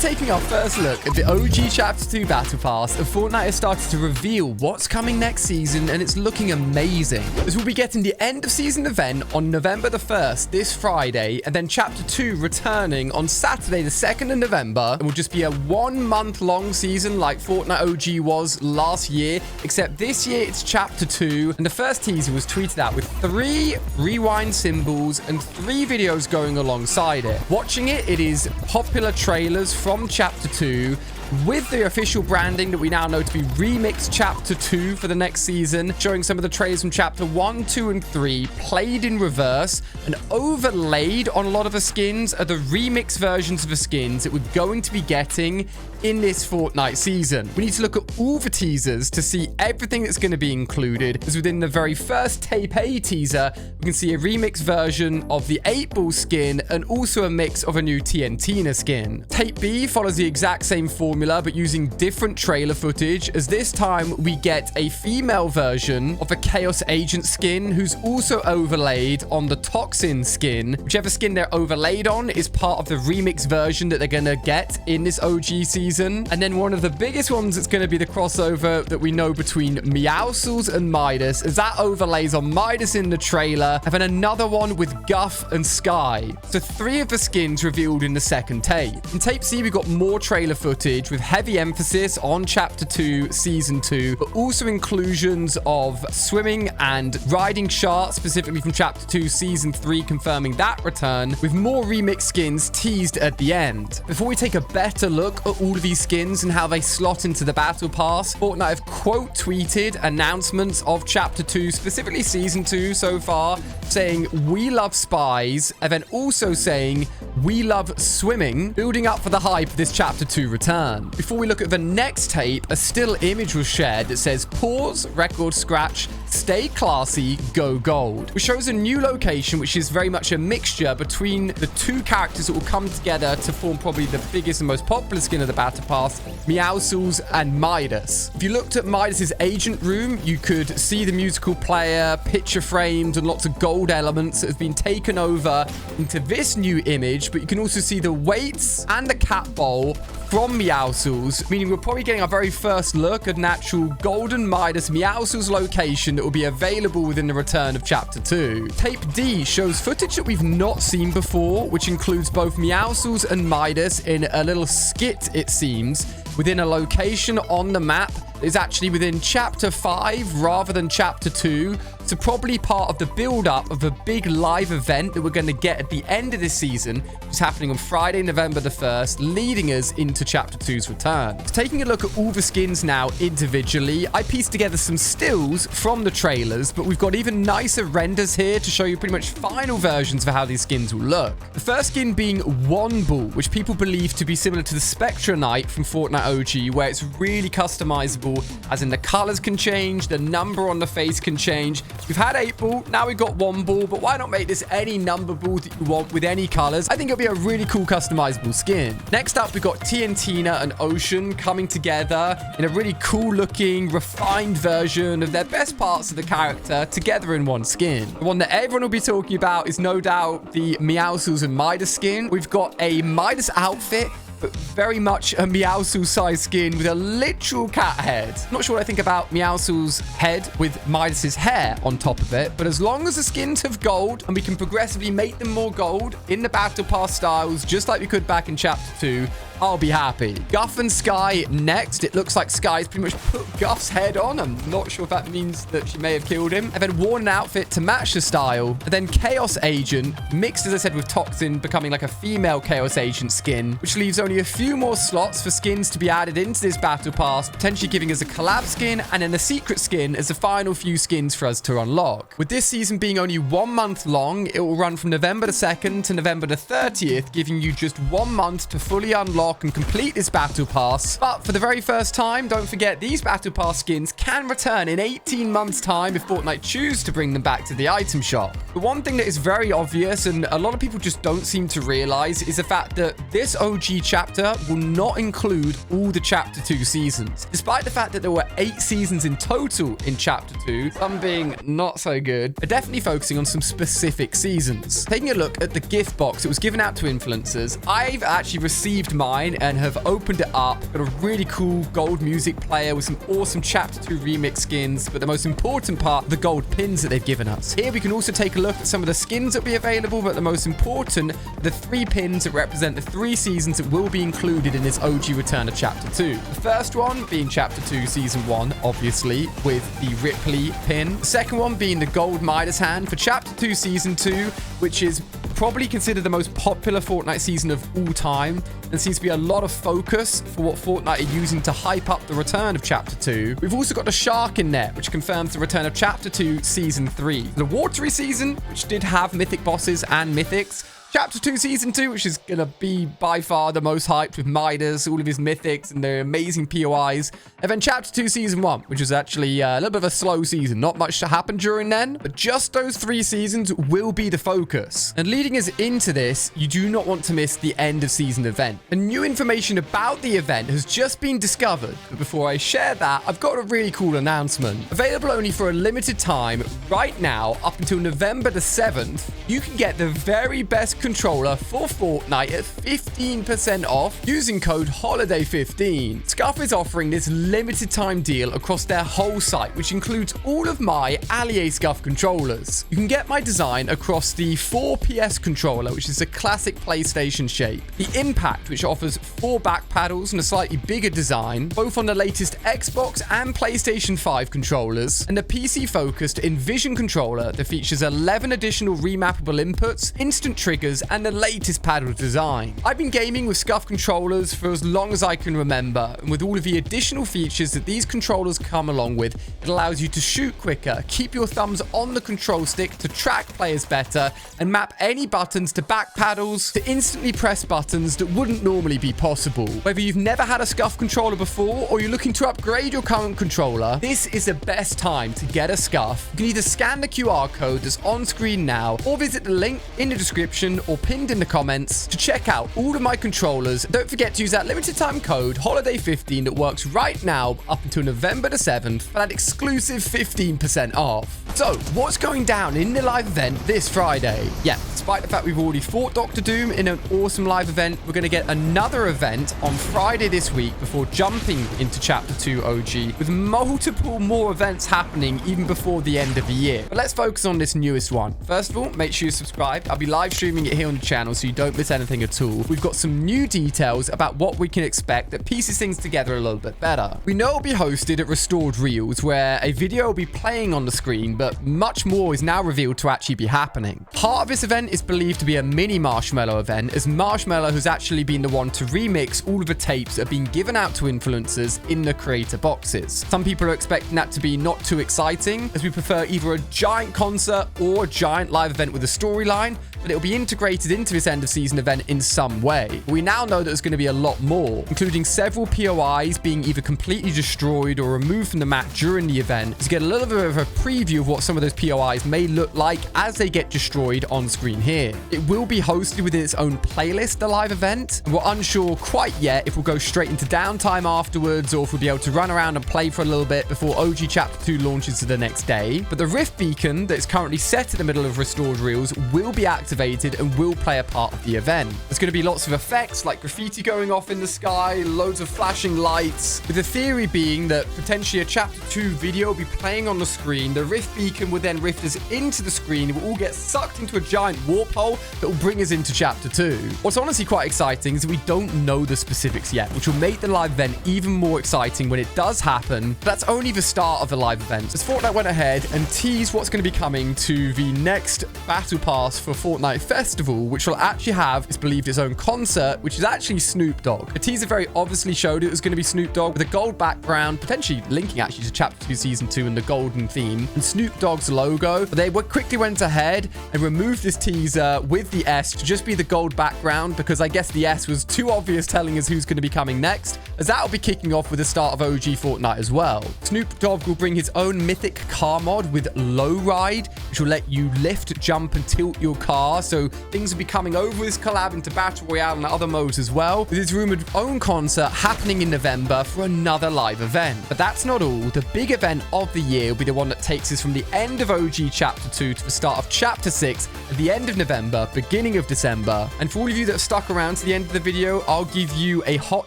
taking our first look at the OG Chapter 2 Battle Pass, and Fortnite has started to reveal what's coming next season, and it's looking amazing. As we'll be getting the end of season event on November the 1st, this Friday, and then Chapter 2 returning on Saturday the 2nd of November, and will just be a 1 month long season like Fortnite OG was last year, except this year it's Chapter 2, and the first teaser was tweeted out with 3 rewind symbols and 3 videos going alongside it. Watching it, it is popular trailers from Chapter 2 with the official branding that we now know to be Remix Chapter 2 for the next season, showing some of the trailers from Chapter 1, 2, and 3 played in reverse, and overlaid on a lot of the skins are the remix versions of the skins that we're going to be getting in this Fortnite season. We need to look at all the teasers to see everything that's going to be included, as within the very first Tape A teaser, we can see a remix version of the 8-Ball skin and also a mix of a new TNTina skin. Tape B follows the exact same formula, but using different trailer footage, as this time we get a female version of a Chaos Agent skin who's also overlaid on the Toxin skin. Whichever skin they're overlaid on is part of the remix version that they're going to get in this OG season. And then one of the biggest ones that's going to be the crossover that we know between Meowscles and Midas, as that overlays on Midas in the trailer, and then another one with Guff and Sky. So 3 of the skins revealed in the second tape. In Tape C, we got more trailer footage with heavy emphasis on Chapter 2 Season 2, but also inclusions of swimming and riding sharks, specifically from Chapter 2 Season 3, confirming that return, with more remix skins teased at the end. Before we take a better look at all of these skins and how they slot into the Battle Pass, Fortnite have quote tweeted announcements of Chapter 2, specifically Season 2 so far, saying "We love spies," and then also saying "We love swimming," building up for the hype of this Chapter 2 return. Before we look at the next tape, a still image was shared that says "Pause, record scratch, stay classy, go gold," which shows a new location, which is very much a mixture between the 2 characters that will come together to form probably the biggest and most popular skin of the Battle Pass, Meowscles and Midas. If you looked at Midas's agent room, you could see the musical player, picture frames, and lots of gold elements that have been taken over into this new image, but you can also see the weights and the cat bowl from Meowscles, meaning we're probably getting our very first look at an actual golden Midas Meowscles location that will be available within the return of Chapter 2. Tape D shows footage that we've not seen before, which includes both Meowscles and Midas in a little skit, it seems, within a location on the map that is actually within Chapter 5 rather than Chapter 2, so probably part of the build-up of a big live event that we're going to get at the end of this season, which is happening on Friday, November the 1st, leading us into Chapter 2's return. So taking a look at all the skins now individually, I pieced together some stills from the trailers, but we've got even nicer renders here to show you pretty much final versions of how these skins will look. The first skin being Womble, which people believe to be similar to the Spectra Knight from Fortnite OG, where it's really customizable, as in the colors can change, the number on the face can change. We've had 8-Ball, now we've got Womble, but why not make this any number ball that you want with any colors? I think it'll be a really cool customizable skin. Next up, we've got TNTina and Ocean coming together in a really cool looking, refined version of their best parts of the character together in one skin. The one that everyone will be talking about is no doubt the Meowscles and Midas skin. We've got a Midas outfit, but very much a Meowscles size skin with a literal cat head. Not sure what I think about Meowscles' head with Midas's hair on top of it, but as long as the skins have gold and we can progressively make them more gold in the Battle Pass styles, just like we could back in Chapter 2, I'll be happy. Guff and Sky next. It looks like Sky's pretty much put Guff's head on. I'm not sure if that means that she may have killed him. And then worn an outfit to match the style. And then Chaos Agent, mixed, as I said, with Toxin, becoming like a female Chaos Agent skin, which leaves only a few more slots for skins to be added into this Battle Pass, potentially giving us a collab skin and then a secret skin as the final few skins for us to unlock. With this season being only 1 month long, it will run from November the 2nd to November the 30th, giving you just 1 month to fully unlock and complete this Battle Pass. But for the very first time, don't forget these Battle Pass skins can return in 18 months time if Fortnite choose to bring them back to the item shop. The one thing that is very obvious and a lot of people just don't seem to realize is the fact that this OG chapter will not include all the Chapter 2 seasons. Despite the fact that there were 8 seasons in total in Chapter 2, some being not so good, but definitely focusing on some specific seasons. Taking a look at the gift box that was given out to influencers, I've actually received mine and have opened it up. Got a really cool gold music player with some awesome Chapter 2 remix skins, but the most important part, the gold pins that they've given us. Here we can also take a look at some of the skins that will be available, but the most important, the 3 pins that represent the 3 seasons that will be included in this OG Return of Chapter 2. The first one being Chapter 2 Season 1, obviously, with the Ripley pin. The second one being the gold Midas hand for Chapter 2 Season 2, which is probably considered the most popular Fortnite season of all time. There seems to be a lot of focus for what Fortnite are using to hype up the return of Chapter 2. We've also got the shark in there, which confirms the return of Chapter 2 Season 3. The watery season, which did have mythic bosses and mythics. Chapter 2 Season 2, which is going to be by far the most hyped with Midas, all of his mythics and their amazing POIs. And then Chapter 2 Season 1, which is actually a little bit of a slow season. Not much to happen during then, but just those 3 seasons will be the focus. And leading us into this, you do not want to miss the end of season event. And new information about the event has just been discovered. But before I share that, I've got a really cool announcement. Available only for a limited time, right now, up until November the 7th, you can get the very best controller for Fortnite at 15% off using code HOLIDAY15. Scuf is offering this limited time deal across their whole site, which includes all of my Allier Scuf controllers. You can get my design across the 4PS controller, which is a classic PlayStation shape, the Impact, which offers 4 back paddles and a slightly bigger design, both on the latest Xbox and PlayStation 5 controllers, and the PC-focused Envision controller that features 11 additional remappable inputs, instant triggers, and the latest paddle design. I've been gaming with Scuf controllers for as long as I can remember, and with all of the additional features that these controllers come along with, it allows you to shoot quicker, keep your thumbs on the control stick to track players better, and map any buttons to back paddles to instantly press buttons that wouldn't normally be possible. Whether you've never had a Scuf controller before, or you're looking to upgrade your current controller, this is the best time to get a Scuf. You can either scan the QR code that's on screen now, or visit the link in the description or pinned in the comments to check out all of my controllers. Don't forget to use that limited time code HOLIDAY15 that works right now up until November the 7th for that exclusive 15% off. So, what's going down in the live event this Friday? Yeah, despite the fact we've already fought Dr. Doom in an awesome live event, we're going to get another event on Friday this week before jumping into Chapter 2 OG, with multiple more events happening even before the end of the year. But let's focus on this newest one. First of all, make sure you're subscribed. I'll be live streaming it here on the channel so you don't miss anything at all. We've got some new details about what we can expect that pieces things together a little bit better. We know it'll be hosted at Restored Reels, where a video will be playing on the screen, but much more is now revealed to actually be happening. Part of this event is believed to be a mini Marshmallow event, as Marshmallow has actually been the one to remix all of the tapes that are being given out to influencers in the creator boxes. Some people are expecting that to be not too exciting, as we prefer either a giant concert or a giant live event with a storyline, but it'll be integrated into this end of season event in some way. We now know that there's going to be a lot more, including several POIs being either completely destroyed or removed from the map during the event, to get a little bit of a preview of what some of those POIs may look like as they get destroyed on screen here. It will be hosted within its own playlist, the live event, and we're unsure quite yet if we'll go straight into downtime afterwards or if we'll be able to run around and play for a little bit before OG Chapter 2 launches the next day. But the Rift Beacon that is currently set in the middle of Restored Reels will be activated and will play a part of the event. There's going to be lots of effects like graffiti going off in the sky, loads of flashing lights, with the theory being that potentially a Chapter 2 video will be playing on the screen. The Rift Beacon will then rift us into the screen. We'll all get sucked into a giant warp hole that will bring us into Chapter 2. What's honestly quite exciting is that we don't know the specifics yet, which will make the live event even more exciting when it does happen. But that's only the start of the live event, as Fortnite went ahead and teased what's going to be coming to the next Battle Pass for Fortnite Festival, which will actually have, it's believed, its own concert, which is actually Snoop Dogg. The teaser very obviously showed it was going to be Snoop Dogg with a gold background, potentially linking actually to Chapter 2 Season 2 and the golden theme, and Snoop Dogg's logo. But they quickly went ahead and removed this teaser with the S to just be the gold background, because I guess the S was too obvious telling us who's going to be coming next, as that will be kicking off with the start of OG Fortnite as well. Snoop Dogg will bring his own mythic car mod with Low Ride, which will let you lift, jump, and tilt your car. So things will be coming over this collab into Battle Royale and other modes as well, with his rumored own concert happening in November for another live event. But that's not all. The big event of the year will be the one that takes us from the end of OG Chapter 2 to the start of Chapter 6 at the end of November, beginning of December. And for all of you that have stuck around to the end of the video, I'll give you a hot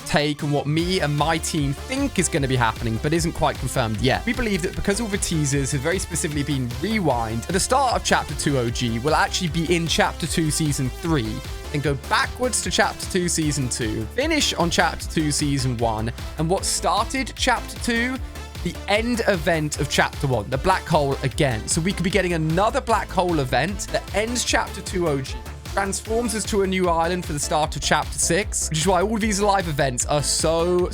take on what me and my team think is going to be happening, but isn't quite confirmed yet. We believe that because all the teasers have very specifically been rewind, at the start of Chapter 2 OG will actually be in Chapter 2 Season 3, then go backwards to Chapter 2 Season 2, finish on Chapter 2 Season 1, and what started Chapter 2, the end event of Chapter 1, the black hole again. So we could be getting another black hole event that ends Chapter 2 OG, transforms us to a new island for the start of Chapter 6, which is why all of these live events are so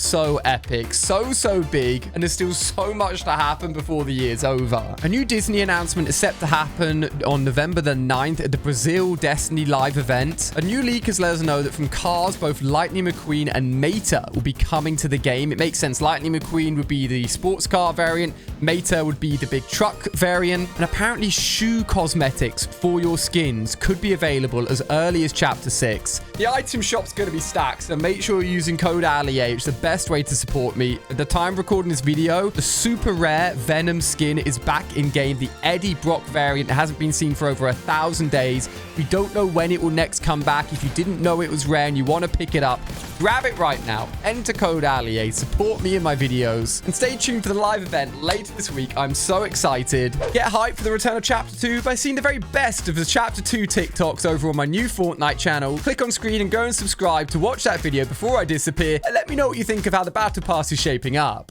epic, so big, and there's still so much to happen before the year's over. A new Disney announcement is set to happen on November the 9th at the Brazil Destiny live event. A new leak has let us know that from Cars, both Lightning McQueen and Meta will be coming to the game. It makes sense. Lightning McQueen would be the sports car variant, Meta would be the big truck variant, and apparently shoe cosmetics for your skins could be available as early as Chapter 6. The item shop's going to be stacked, so make sure you're using code ALIH. It's the best way to support me. At the time of recording this video, the super rare Venom skin is back in game. The Eddie Brock variant hasn't been seen for over 1,000 days. We don't know when it will next come back. If you didn't know it was rare and you want to pick it up, grab it right now. Enter code ALIH. Support me in my videos. And stay tuned for the live event later this week. I'm so excited. Get hyped for the return of Chapter 2 by seeing the very best of the Chapter 2 TikToks over on my new Fortnite channel. Click on screen and go and subscribe to watch that video before I disappear, and let me know what you think of how the Battle Pass is shaping up.